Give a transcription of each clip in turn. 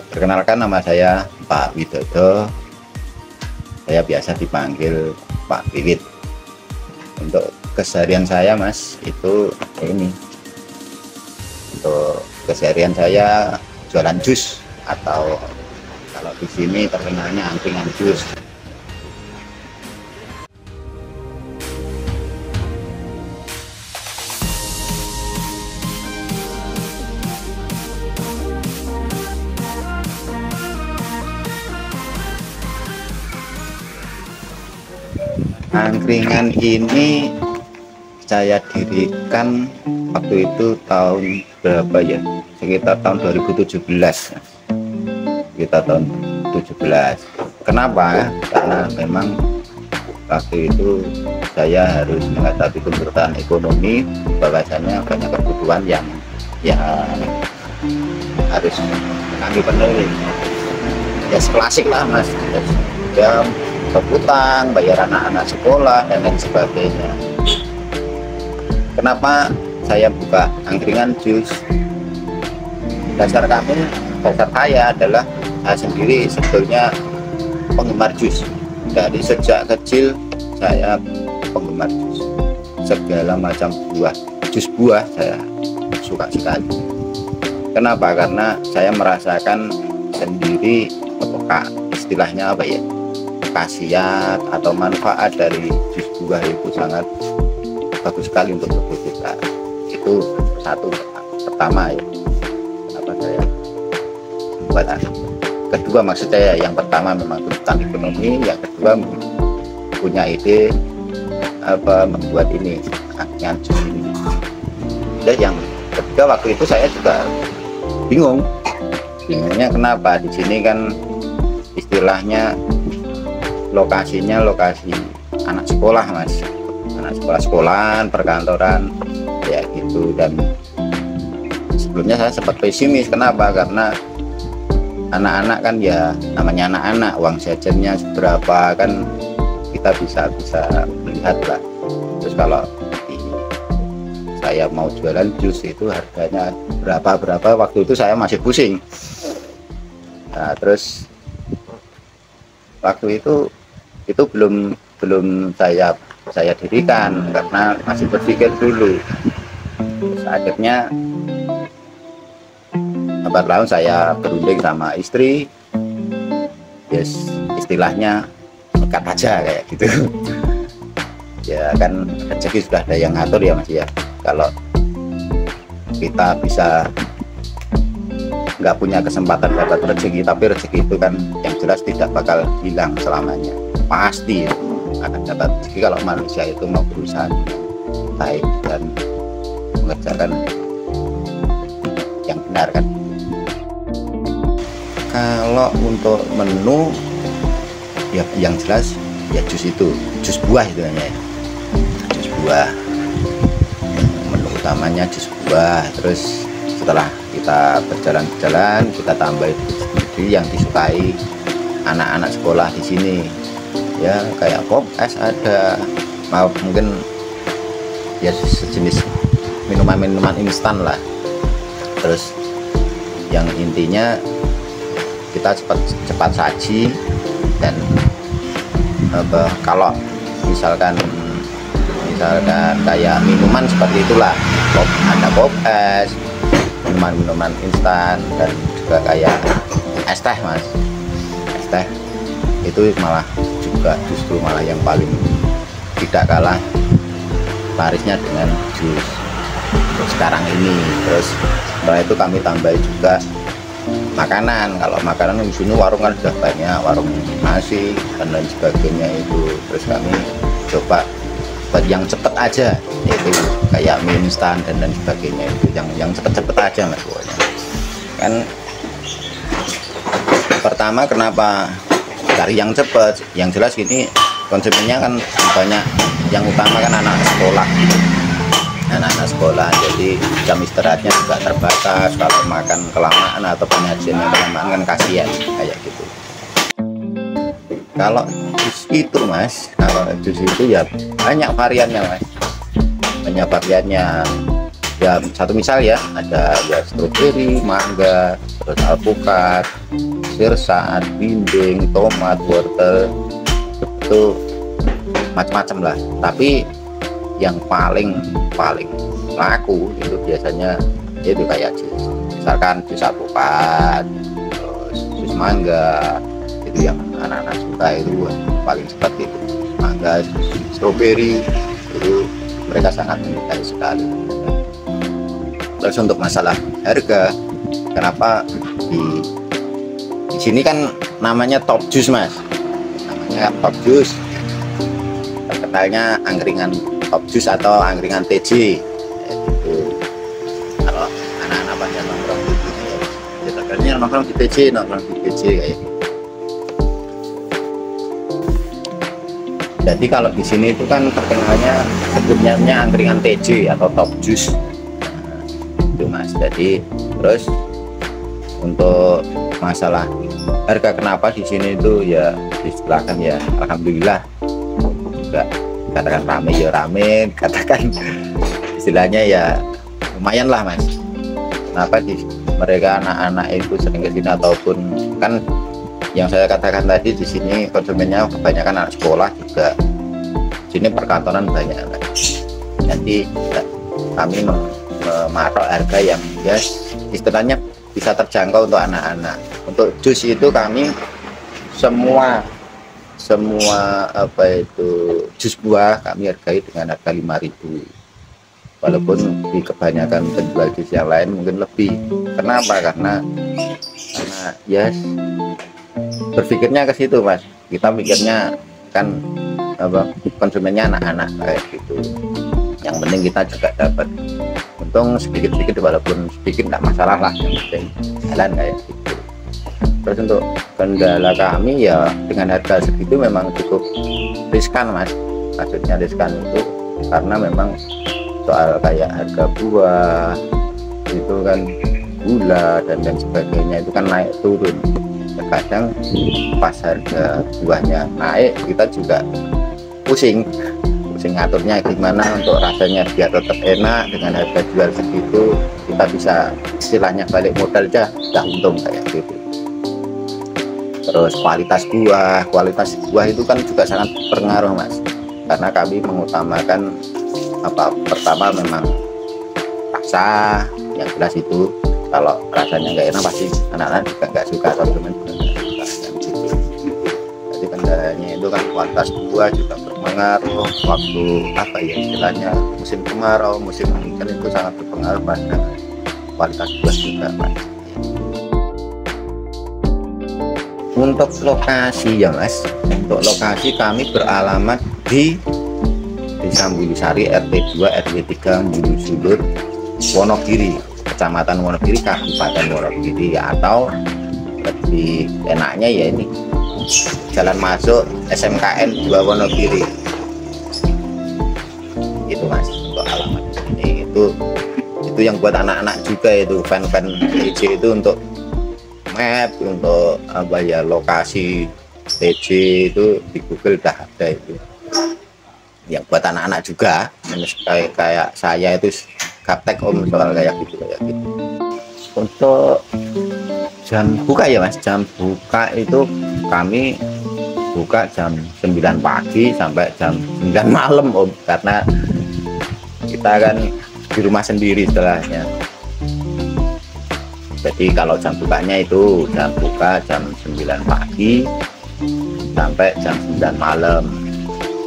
Perkenalkan, nama saya Pak Widodo. Saya biasa dipanggil Pak Wiwit. Untuk keseharian saya, Mas, itu ini. Untuk keseharian saya jualan jus, atau kalau di sini terkenalnya angkringan jus. Angkringan ini saya dirikan waktu itu tahun berapa ya? Sekitar tahun 2017. Sekitar tahun 2017. Kenapa? Karena memang waktu itu saya harus menghadapi tuntutan ekonomi, bahwasanya banyak kebutuhan yang harus kami penuhi. Ya klasik lah, Mas. Ya, utang, bayar anak-anak sekolah, dan lain sebagainya. Kenapa saya buka angkringan jus? Dasar saya adalah saya sendiri sebetulnya penggemar jus. Dari sejak kecil saya penggemar jus. Segala macam buah, jus buah saya suka sekali. Kenapa? Karena saya merasakan sendiri istilahnya apa ya, khasiat atau manfaat dari jus buah itu sangat bagus sekali untuk tubuh kita. Itu satu pertama ya, kenapa saya buat. Kedua, maksud saya yang pertama memang tuntutan ekonomi, yang kedua punya ide membuat ini angkringan jus ini. Dan yang ketiga, waktu itu saya juga bingungnya kenapa di sini kan istilahnya lokasinya lokasi anak sekolah, Mas, anak sekolahan, perkantoran ya gitu. Dan sebelumnya saya sempat pesimis. Kenapa? Karena anak-anak kan, ya namanya anak-anak, uang jajannya seberapa kan kita bisa melihat lah. Terus kalau saya mau jualan jus itu harganya berapa, waktu itu saya masih pusing. Nah, terus waktu itu belum saya dirikan karena masih berpikir dulu. Terus akhirnya lambat laun saya berunding sama istri, yes, istilahnya nekat aja kayak gitu. Ya kan rezeki sudah ada yang ngatur ya, Mas ya. Kalau kita bisa nggak punya kesempatan dapat rezeki, tapi rezeki itu kan yang jelas tidak bakal hilang selamanya, pasti akan dapat rezeki kalau manusia itu mau berusaha baik dan mengerjakan yang benar kan. Kalau untuk menu ya yang jelas ya jus buah itu hanya ya. Jus buah, menu utamanya jus buah. Terus setelah kita berjalan kita tambah itu yang disukai anak-anak sekolah di sini ya, kayak pop es ada, mungkin ya sejenis minuman instan lah. Terus yang intinya kita cepat saji. Dan kalau misalkan kayak minuman seperti itulah, ada pop es, minuman instan, dan juga kayak es teh, Mas. Es teh itu justru malah yang paling tidak kalah larisnya dengan jus untuk sekarang ini. Terus setelah itu kami tambah juga makanan. Kalau makanan di sini warung kan sudah banyak, warung nasi dan lain sebagainya itu. Terus kami coba buat yang cepet aja, yaitu kayak mie instan dan lain sebagainya itu, yang cepet-cepet aja, Mas. Pokoknya kan pertama kenapa cari yang cepet, yang jelas ini konsumennya kan banyak, yang utama kan anak-anak sekolah, jadi jam istirahatnya juga terbatas. Kalau makan kelamaan atau penyajiannya kelamaan kan kasihan kayak gitu. Kalau jus itu, Mas, kalau jus itu ya banyak variannya, Mas, banyak variannya. ya satu misal ya, ada ya stroberi, mangga, terus alpukat, sirsak, binding, tomat, wortel, itu macam-macam lah. Tapi yang paling laku itu biasanya itu kayak jus, misalkan jus alpukat, terus jus mangga, itu yang anak-anak suka, itu paling cepat itu mangga, stroberi itu mereka sangat menyukai sekali. Terus untuk masalah harga, kenapa di sini kan namanya top juice mas, namanya top juice, terkenalnya angkringan top juice atau angkringan TJ. Itu kalau anak-anak pada nongkrong di sini ya terkenalnya nongkrong di TJ kayak gitu. Jadi kalau di sini itu kan terkenalnya sebelumnya angkringan TJ atau top juice. Itu mas. Jadi terus untuk masalah harga, kenapa di sini itu ya istilahkan ya alhamdulillah, juga katakan rame ya rame, katakan istilahnya ya lumayan lah mas. Kenapa mereka anak-anak itu sering ke sini, ataupun kan yang saya katakan tadi, di sini konsumennya kebanyakan anak sekolah juga, sini perkantoran banyak mas. Jadi kami mematok harga yang ya istilahnya bisa terjangkau untuk anak-anak. Untuk jus itu kami semua apa itu jus buah kami hargai dengan harga 5.000, walaupun di kebanyakan penjual jus yang lain mungkin lebih. Kenapa? Karena ya berpikirnya ke situ mas. Kita mikirnya kan apa, konsumennya anak-anak kayak gitu. Yang penting kita juga dapat untung sedikit-sedikit, walaupun sedikit nggak masalah lah, yang penting jalan kayak gitu. Terus untuk kendala kami ya dengan harga segitu memang cukup riskan mas. Maksudnya riskan itu karena memang soal kayak harga buah itu kan, gula dan lain sebagainya itu kan naik turun. Terkadang pas harga buahnya naik kita juga pusing ngaturnya gimana untuk rasanya biar tetap enak. Dengan harga jual segitu kita bisa istilahnya balik modal aja, udah untung kayak gitu. Terus kualitas buah itu kan juga sangat berpengaruh mas, karena kami mengutamakan apa, pertama memang rasa yang jelas. Itu kalau rasanya nggak enak pasti anak-anak juga nggak suka, teman-teman juga nggak suka kan gitu. Jadi kendalanya itu kan kualitas buah juga berpengaruh. Waktu apa ya istilahnya, musim kemarau, musim hujan itu sangat berpengaruh pada kualitas buah juga mas. Untuk lokasi ya mas, untuk lokasi kami beralamat di Desa Mbulusari, RT 2 RW 3 Mbulusulur, Wonogiri, Kecamatan Wonogiri, Kabupaten Wonogiri. Atau lebih enaknya ya ini jalan masuk SMKN 2 Wonogiri. Itu mas untuk alamat ini. Itu yang buat anak-anak juga, itu fan-fan TJ itu untuk map, untuk apa ya, lokasi TJ itu di Google udah ada itu. Yang buat anak-anak juga, kayak saya itu gaptek om soal kayak gitu. Untuk jam buka ya mas, jam buka itu kami buka jam 9 pagi sampai jam 9 malam om, karena kita kan di rumah sendiri istilahnya. Jadi kalau jam bukanya itu jam buka jam 9 pagi sampai jam 9 malam.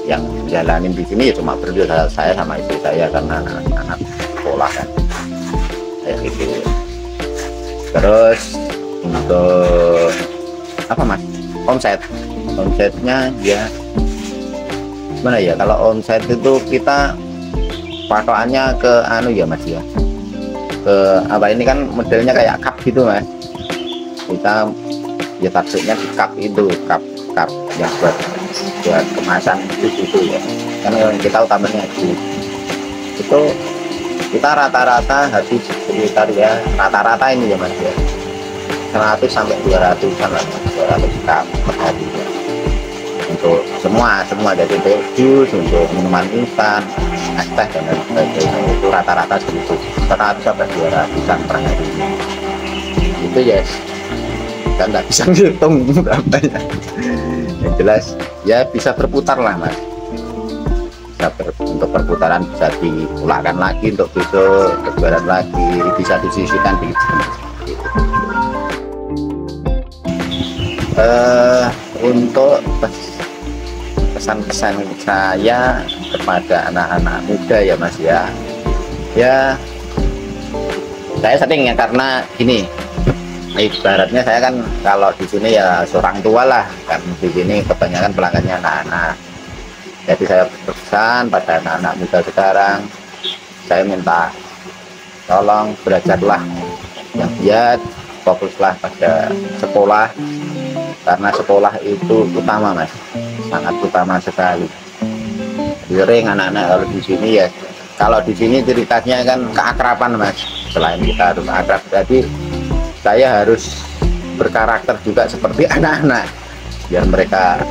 Yang jalanin di sini ya cuma berdua, saya sama istri saya, karena anak-anak sekolah kan kayak gitu. Terus untuk apa mas, omsetnya ya gimana ya, kalau omset itu kita patokannya ke anu ya mas ya, ke apa, ini kan modelnya kayak cup gitu mas. Kita ya targetnya di cup itu, cup yang buat kemasan itu ya, kan yang kita utamanya itu kita rata-rata habis sekitar ya, rata-rata ini ya mas ya 100 sampai 200 cup per hari ya. Untuk semua dari jus, untuk minuman instan, teh dan lain sebagainya itu rata-rata segitu 100 sampai 200-an per hari. Itu ya kan nggak bisa ngitung berapanya. Yang jelas ya bisa berputar lah mas, untuk perputaran bisa diulangkan lagi untuk besok lebaran lagi, bisa disisihkan di untuk pesan-pesan saya kepada anak-anak muda ya mas ya, saya sering ya karena gini, ibaratnya saya kan kalau di sini ya seorang tua lah kan, di sini kebanyakan pelanggannya anak-anak. Jadi saya berpesan pada anak-anak muda sekarang, saya minta tolong belajarlah yang giat, fokuslah pada sekolah, karena sekolah itu utama mas, sangat utama sekali. Sering anak-anak kalau di sini ya, kalau di sini ceritanya kan keakraban mas, selain kita harus akrab, jadi saya harus berkarakter juga seperti anak-anak biar mereka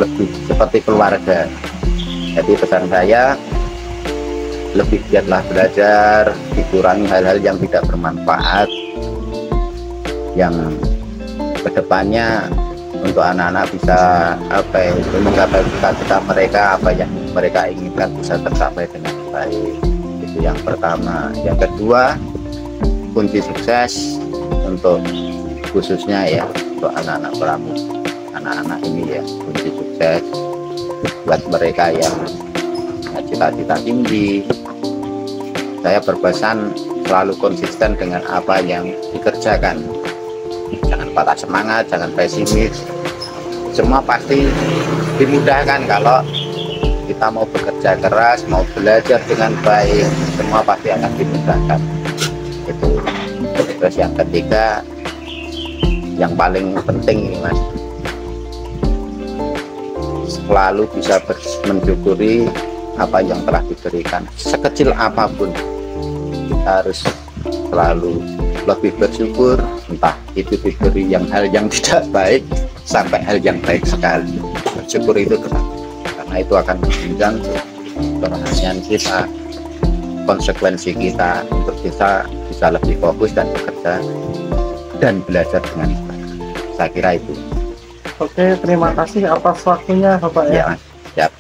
lebih seperti keluarga. Jadi pesan saya, lebih giatlah belajar, dikurangi hal-hal yang tidak bermanfaat, yang kedepannya untuk anak-anak bisa menggapai cita-cita mereka, apa yang mereka inginkan bisa tercapai dengan baik. Itu yang pertama. Yang kedua, kunci sukses untuk khususnya ya untuk anak-anak pramuka, anak-anak ini ya, kunci sukses buat mereka yang punya cita-cita tinggi. Saya berpesan selalu konsisten dengan apa yang dikerjakan, jangan patah semangat, jangan pesimis, semua pasti dimudahkan kalau kita mau bekerja keras, mau belajar dengan baik, semua pasti akan dimudahkan. Itu. Terus yang ketiga, yang paling penting ini mas, selalu bisa mensyukuri apa yang telah diberikan, sekecil apapun kita harus selalu lebih bersyukur, entah itu diberi hal yang tidak baik sampai hal yang baik sekali. Bersyukur itu tetap, karena itu akan menunjang kerohanian kita, konsekuensi kita untuk kita bisa lebih fokus dan bekerja dan belajar dengan baik. Saya kira itu. Oke, terima kasih atas waktunya Bapak ya. Ya, Mas. Siap.